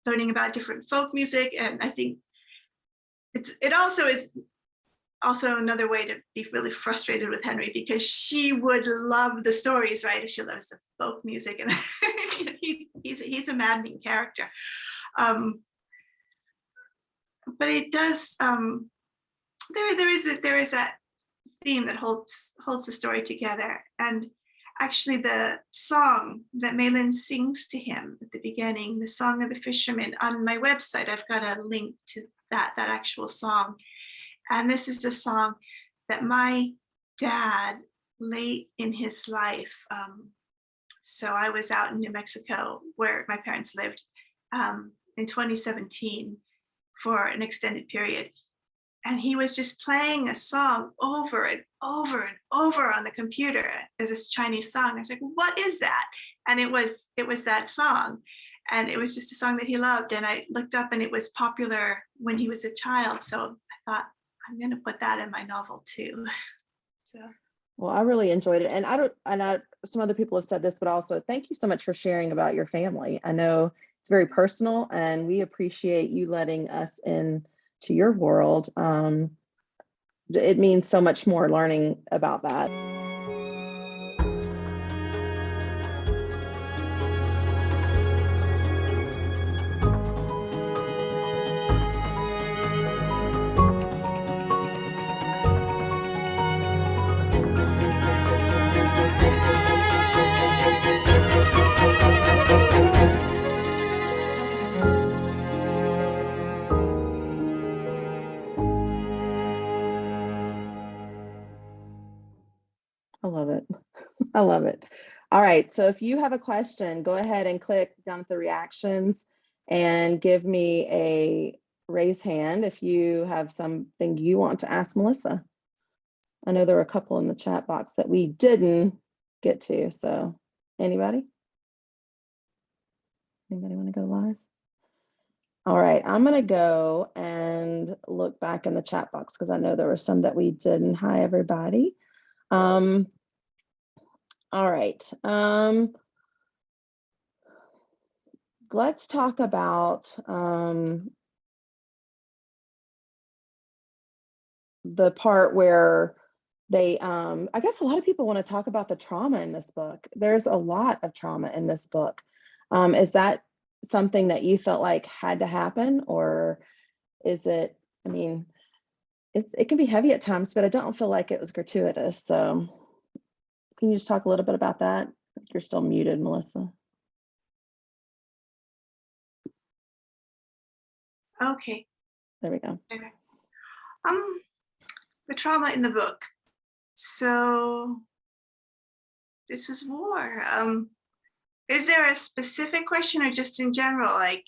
learning about different folk music. And I think it also is also another way to be really frustrated with Henry, because she would love the stories, right? If she loves the folk music, and he's a maddening character. But it does there is that theme that holds the story together. And actually the song that Meilin sings to him at the beginning, the Song of the Fisherman, on my website, I've got a link to that actual song. And this is a song that my dad, late in his life, so I was out in New Mexico where my parents lived in 2017 for an extended period. And he was just playing a song over and over and over on the computer as this Chinese song. I was like, what is that? And it was that song. And it was just a song that he loved. And I looked up and it was popular when he was a child. So I thought, I'm going to put that in my novel too. So. Well, I really enjoyed it. And some other people have said this, but also thank you so much for sharing about your family. I know it's very personal and we appreciate you letting us in to your world. It means so much more learning about that. I love it. I love it. All right. So if you have a question, go ahead and click down at the reactions and give me a raise hand if you have something you want to ask Melissa. I know there were a couple in the chat box that we didn't get to, so anybody? Anybody want to go live? All right, I'm going to go and look back in the chat box because I know there were some that we didn't. Hi, everybody. All right. Let's talk about the part where they, I guess a lot of people want to talk about the trauma in this book. There's a lot of trauma in this book. Is that something that you felt like had to happen, or is it, I mean, it can be heavy at times, but I don't feel like it was gratuitous. So can you just talk a little bit about that? You're still muted, Melissa. Okay. There we go. Okay. The trauma in the book. So this is war. Is there a specific question or just in general? Like,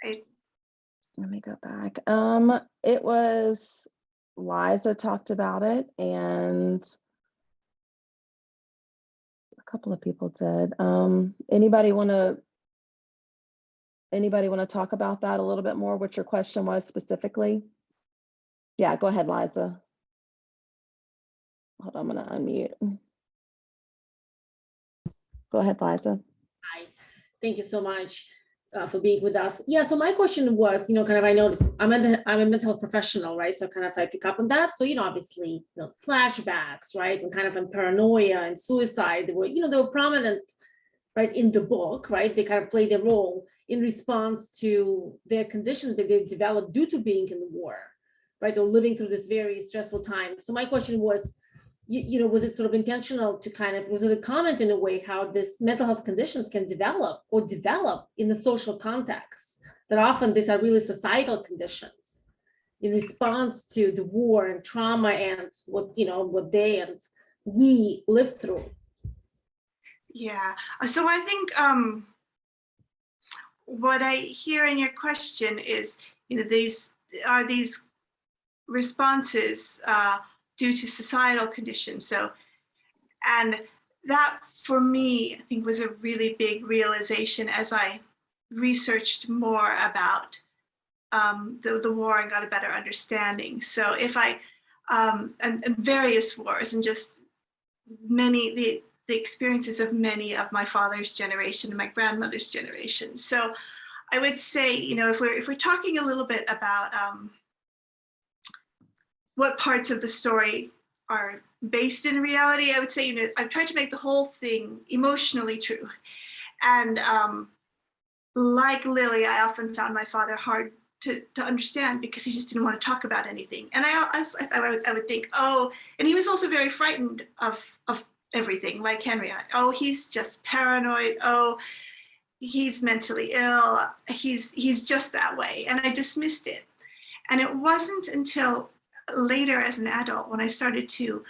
Let me go back. It was Liza talked about it, and a couple of people did. Anybody want to talk about that a little bit more? What your question was specifically? Yeah, go ahead, Liza. Hold on, I'm going to unmute. Go ahead, Liza. Hi, thank you so much for being with us. Yeah, so my question was, kind of, I noticed I'm a mental health professional, right? So kind of I pick up on that. So, obviously, flashbacks, right? And kind of paranoia and suicide, they were prominent, right, in the book, right? They kind of play their role in response to their conditions that they developed due to being in the war, right? Or living through this very stressful time. So my question was, was it sort of intentional to was it a comment in a way how this mental health conditions can develop in the social context, that often these are really societal conditions in response to the war and trauma and what they and we live through? yeah. So I think what I hear in your question is, these responses due to societal conditions. So, and that for me, I think was a really big realization as I researched more about the war and got a better understanding. So if I, and various wars and just the experiences of many of my father's generation and my grandmother's generation. So I would say, if we're talking a little bit about what parts of the story are based in reality, I would say, I've tried to make the whole thing emotionally true. And like Lily, I often found my father hard to understand because he just didn't want to talk about anything. And I would think, oh, and he was also very frightened of everything, like Henry. Oh, he's just paranoid. Oh, he's mentally ill. He's just that way. And I dismissed it. And it wasn't until later as an adult when I started to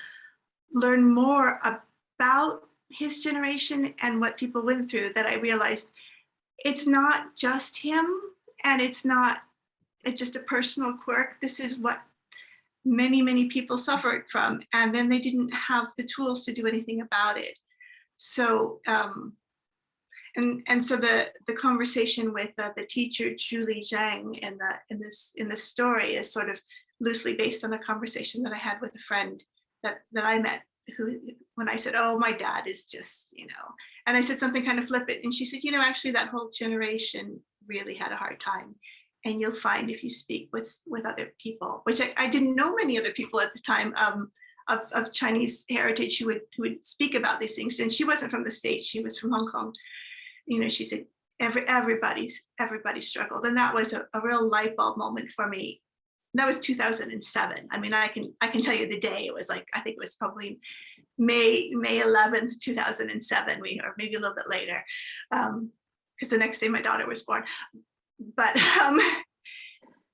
learn more about his generation and what people went through that I realized it's not just him, and it's just a personal quirk. This is what many, many people suffered from, and then they didn't have the tools to do anything about it. So and so the conversation with the teacher Julie Zhang in this story is sort of loosely based on a conversation that I had with a friend that I met, who, when I said, oh, my dad is just, and I said something kind of flippant, and she said, actually that whole generation really had a hard time. And you'll find if you speak with other people, which I didn't know many other people at the time of Chinese heritage who would speak about these things. And she wasn't from the States, she was from Hong Kong. She said, everybody struggled. And that was a real light bulb moment for me. That was 2007. I mean, I can tell you the day. It was like, I think it was probably May 11th, 2007, or maybe a little bit later, because the next day my daughter was born. But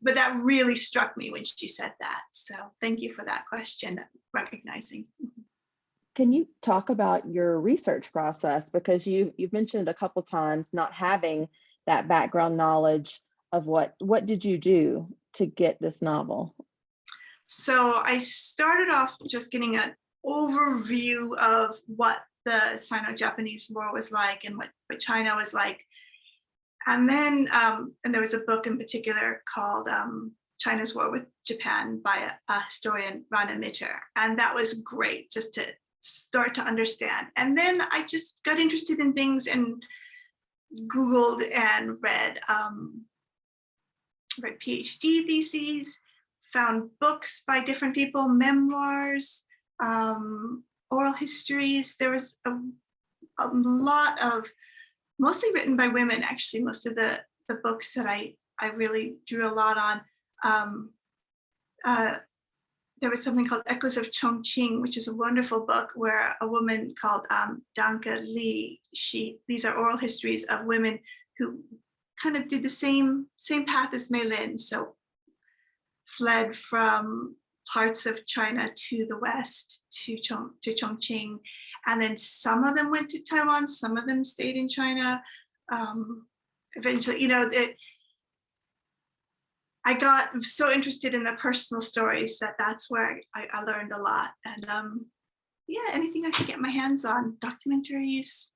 that really struck me when she said that. So thank you for that question, recognizing. Can you talk about your research process? Because you've mentioned a couple times not having that background knowledge of what did you do to get this novel? So I started off just getting an overview of what the Sino-Japanese War was like and what China was like. And then, and there was a book in particular called China's War with Japan by a historian, Rana Mitter. And that was great just to start to understand. And then I just got interested in things and Googled and read PhD theses, found books by different people, memoirs, oral histories. There was a lot of, mostly written by women, actually, most of the books that I really drew a lot on. There was something called Echoes of Chongqing, which is a wonderful book where a woman called Danke Li, these are oral histories of women who kind of did the same path as Meilin. So fled from parts of China to the west, to Chongqing. And then some of them went to Taiwan, some of them stayed in China. Eventually, you know, I got so interested in the personal stories that's where I learned a lot. And yeah, anything I could get my hands on, documentaries.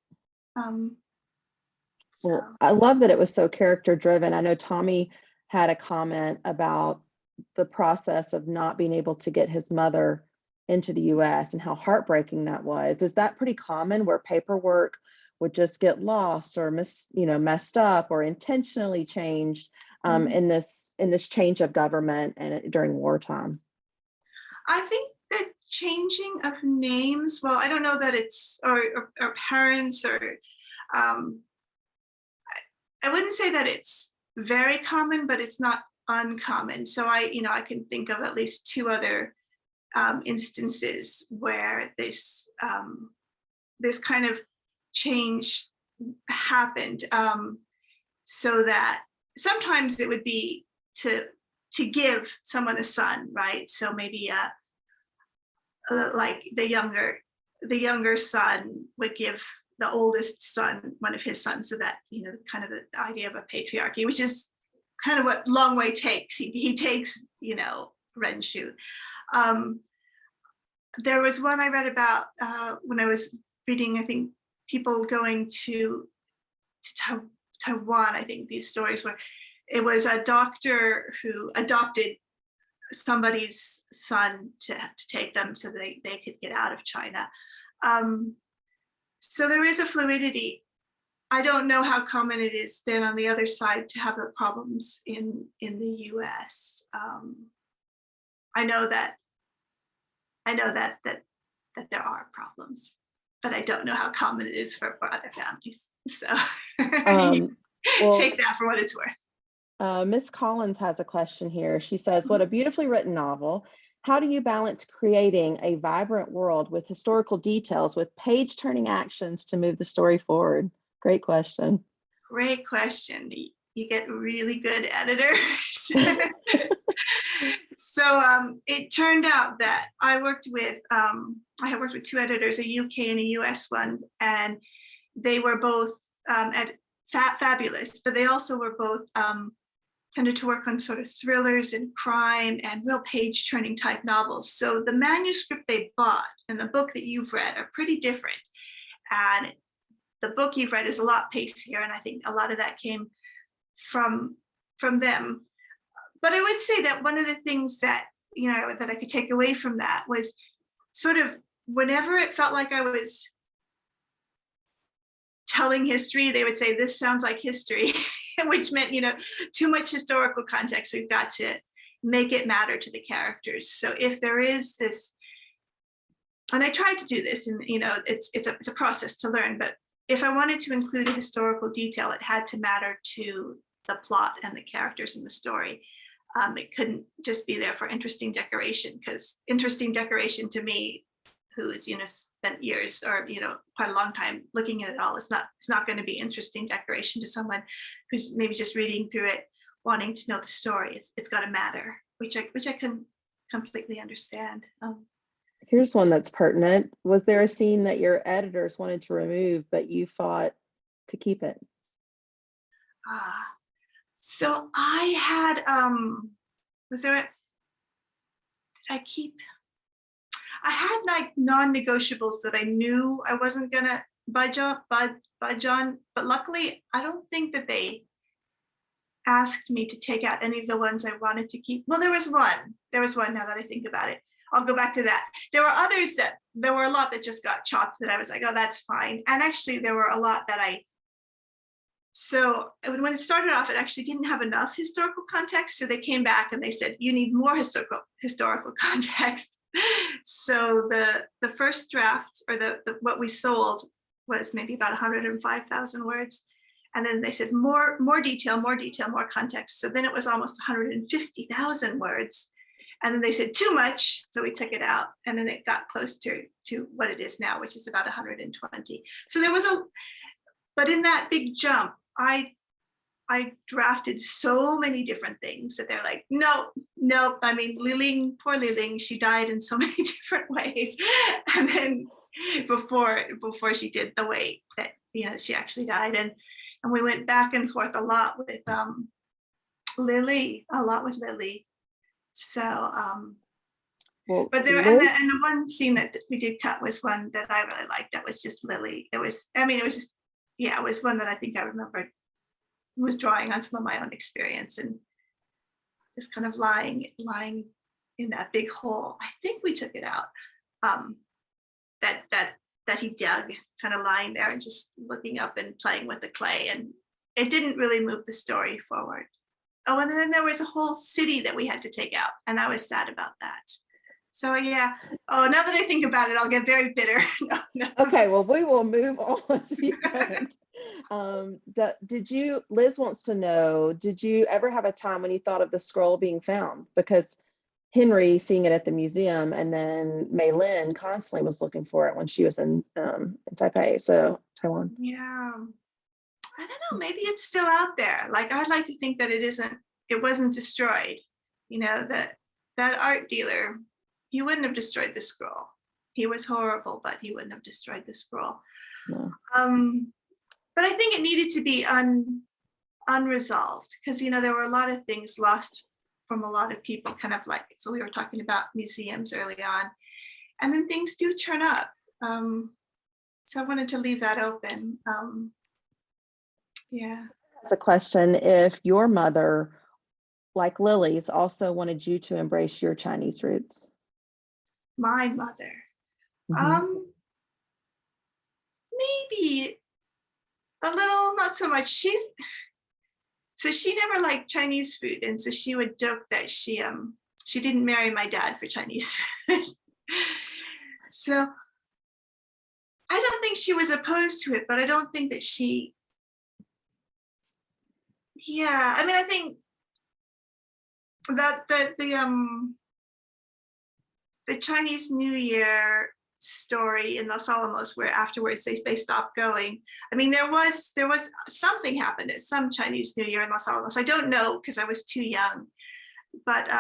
Well, I love that it was so character driven. I know Tommy had a comment about the process of not being able to get his mother into the US and how heartbreaking that was. Is that pretty common where paperwork would just get lost or messed up or intentionally changed in this change of government and during wartime? I think the changing of names, well, I don't know that it's or parents or I wouldn't say that it's very common, but it's not uncommon. So I can think of at least two other instances where this kind of change happened, so that sometimes it would be to give someone a son, right? So maybe like the younger son would give the oldest son one of his sons, so that kind of the idea of a patriarchy, which is kind of what Long Way takes. He takes Renshu. There was one I read about when I was reading, I think, people going to Taiwan. I think these stories were, it was a doctor who adopted somebody's son to take them so they could get out of China. So there is a fluidity. I don't know how common it is then on the other side to have the problems in the US. I know that there are problems, but I don't know how common it is for other families. So take that for what it's worth. Miss Collins has a question here. She says, what a beautifully written novel. How do you balance creating a vibrant world with historical details with page-turning actions to move the story forward? Great question. Great question. You get really good editors. So it turned out that I have worked with two editors, a UK and a US one, and they were both fabulous, but they also were both tended to work on sort of thrillers and crime and real page-turning type novels. So the manuscript they bought and the book that you've read are pretty different. And the book you've read is a lot pacier, and I think a lot of that came from them. But I would say that one of the things that that I could take away from that was sort of whenever it felt like I was telling history, they would say, this sounds like history, which meant, too much historical context. We've got to make it matter to the characters. So if there is this, and I tried to do this, and it's a process to learn, but if I wanted to include a historical detail, it had to matter to the plot and the characters in the story. It couldn't just be there for interesting decoration, because interesting decoration to me, who is spent years or quite a long time looking at it all, it's not going to be interesting decoration to someone who's maybe just reading through it, wanting to know the story. It's got to matter, which I can completely understand. Here's one that's pertinent. Was there a scene that your editors wanted to remove, but you fought to keep it? So I had, was there, did I keep, I had like non-negotiables that I knew I wasn't gonna budge on, but luckily I don't think that they asked me to take out any of the ones I wanted to keep. Well, there was one now that I think about it. I'll go back to that. There were others there were a lot that just got chopped that I was like, oh, that's fine. And actually there were a lot that so when it started off, it actually didn't have enough historical context. So they came back and they said, you need more historical context. So the first draft, or the what we sold, was maybe about 105,000 words. And then they said more detail, more context. So then it was almost 150,000 words. And then they said too much, so we took it out. And then it got close to what it is now, which is about 120. So there was but in that big jump, I drafted so many different things that they're like, no. I mean, Liling, poor Liling, she died in so many different ways. And then before she did the way that, she actually died. And we went back and forth a lot with Lily. So, Well, but there, Liz, and the one scene that we did cut was one that I really liked. That was just Lily. It was one that I think I remembered, was drawing on some of my own experience and just kind of lying in that big hole. I think we took it out. That he dug, kind of lying there and just looking up and playing with the clay, and it didn't really move the story forward. Oh, and then there was a whole city that we had to take out, and I was sad about that. So yeah. Oh, now that I think about it, I'll get very bitter. No. okay, well, we will move on to your end. Liz wants to know, did you ever have a time when you thought of the scroll being found? Because Henry seeing it at the museum, and then Meilin constantly was looking for it when she was in Taiwan. Yeah. I don't know, maybe it's still out there. Like, I'd like to think that it wasn't destroyed. That art dealer, he wouldn't have destroyed the scroll. He was horrible, but he wouldn't have destroyed the scroll. No. But I think it needed to be unresolved, because there were a lot of things lost from a lot of people, kind of like, so we were talking about museums early on, and then things do turn up. So I wanted to leave that open. Yeah. That's a question. If your mother, like Lily's, also wanted you to embrace your Chinese roots. My mother. Mhm. Maybe a little, not so much. She never liked Chinese food, and so she would joke that she didn't marry my dad for Chinese food. So I don't think she was opposed to it, but I don't think that she. Yeah, I mean, I think that the Chinese New Year story in Los Alamos, where afterwards they stopped going. I mean, there was something happened at some Chinese New Year in Los Alamos. I don't know, because I was too young, but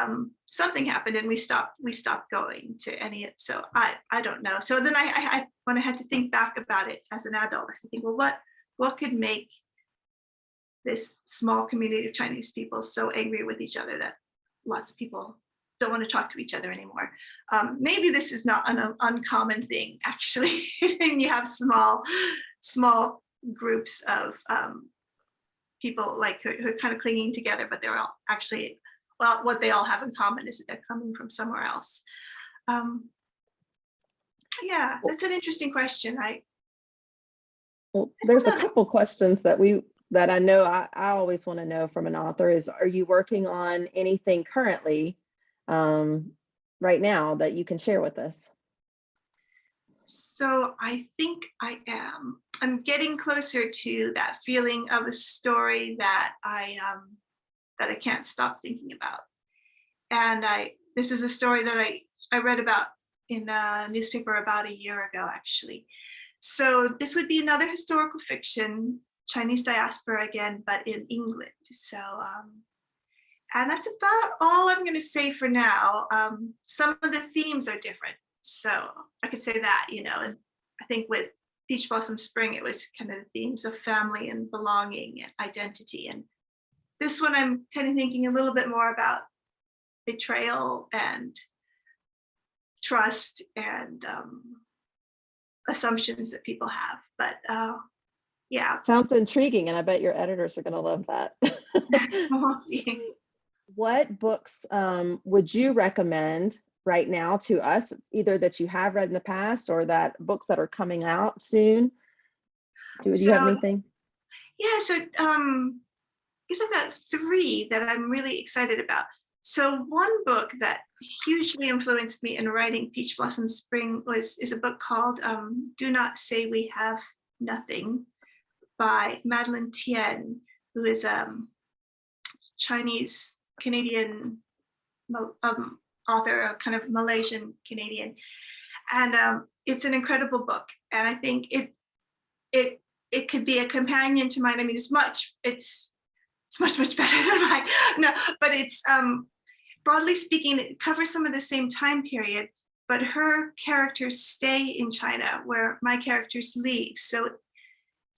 something happened and we stopped going to any. So I don't know. So then I when I had to think back about it as an adult, I think, well, what could make this small community of Chinese people so angry with each other that lots of people don't want to talk to each other anymore. Maybe this is not an uncommon thing, actually. And you have small groups of people like who are kind of clinging together, but they're all actually, well, what they all have in common is that they're coming from somewhere else. Yeah, that's an interesting question. Well, there's a couple questions that I know I always want to know from an author is, are you working on anything currently right now that you can share with us? So I think I am. I'm getting closer to that feeling of a story that I can't stop thinking about. And this is a story that I read about in a newspaper about a year ago, actually. So this would be another historical fiction, Chinese diaspora again, but in England. So, and that's about all I'm going to say for now. Some of the themes are different. So I could say that, and I think with Peach Blossom Spring, it was kind of themes of family and belonging and identity. And this one, I'm kind of thinking a little bit more about betrayal and trust and assumptions that people have. But yeah, Sounds intriguing, and I bet your editors are going to love that. we'll see. What books would you recommend right now to us? It's either that you have read in the past or that books that are coming out soon. Do you have anything? Yeah, so I guess I've got 3 that I'm really excited about. So one book that hugely influenced me in writing Peach Blossom Spring is a book called Do Not Say We Have Nothing by Meilin, who is Chinese Canadian author, a kind of Malaysian Canadian, and it's an incredible book. And I think it could be a companion to mine. I mean, it's much better than mine. No, but it's broadly speaking, it covers some of the same time period, but her characters stay in China where my characters leave. So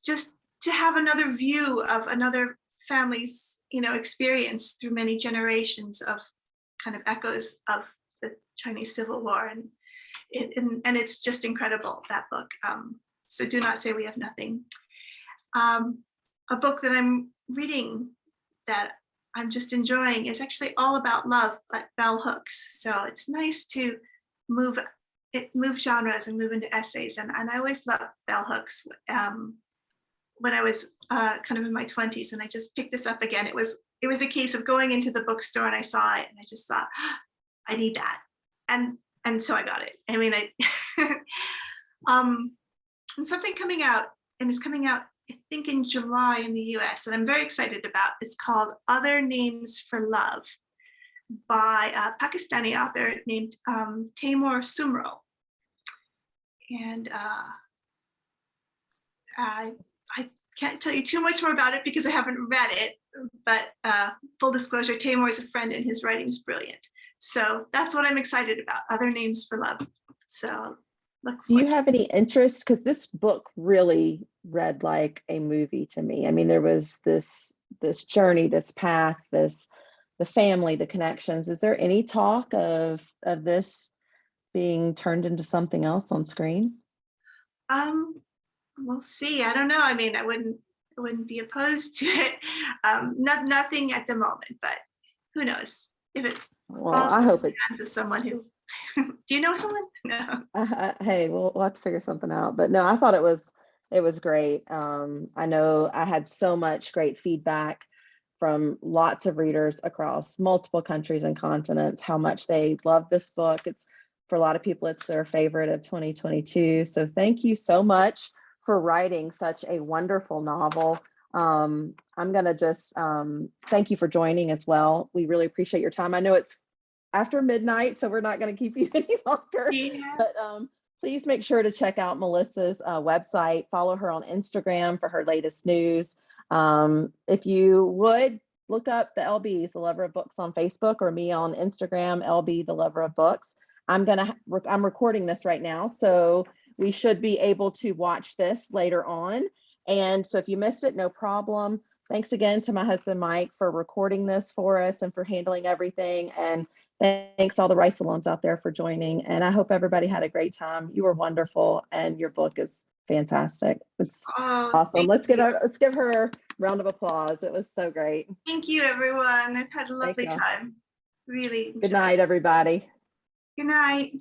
just to have another view of another family's, experience through many generations of kind of echoes of the Chinese Civil War, and it's just incredible, that book. So Do Not Say We Have Nothing. A book that I'm reading that I'm just enjoying is actually all about love, but bell hooks. So it's nice to move genres and move into essays, and I always loved bell hooks. When I was kind of in my 20s, and I just picked this up again. It was a case of going into the bookstore and I saw it and I just thought, I need that, and so I got it. I mean, and something coming out, and it's coming out I think in July in the US, and I'm very excited about. It's called Other Names for Love by a Pakistani author named Taimur Sumro, and I can't tell you too much more about it because I haven't read it, but full disclosure, Taimur is a friend and his writing is brilliant. So that's what I'm excited about, Other Names for Love. So do you have any interest? Because this book really read like a movie to me. I mean, there was this journey, this path, the family, the connections. Is there any talk of this being turned into something else on screen? We'll see. I don't know. I mean, I wouldn't be opposed to it. Nothing at the moment, but who knows? If it well, I hope it to someone who. Do you know someone? No. Hey, we'll have to figure something out. But no, I thought it was great. I know I had so much great feedback from lots of readers across multiple countries and continents, how much they love this book. It's, for a lot of people, it's their favorite of 2022. So thank you so much for writing such a wonderful novel. I'm going to just thank you for joining as well. We really appreciate your time. I know it's after midnight, so we're not going to keep you any longer. Yeah. But please make sure to check out Melissa's website. Follow her on Instagram for her latest news. If you would, look up the LBs, the Lover of Books, on Facebook, or me on Instagram, LB, the Lover of Books. I'm recording this right now, so we should be able to watch this later on. And so if you missed it, no problem. Thanks again to my husband, Mike, for recording this for us and for handling everything. And thanks all the rice salons out there for joining. And I hope everybody had a great time. You were wonderful, and your book is fantastic. It's awesome. Let's give her a round of applause. It was so great. Thank you, everyone. I've had a lovely time. Really. Good night, everybody. Good night.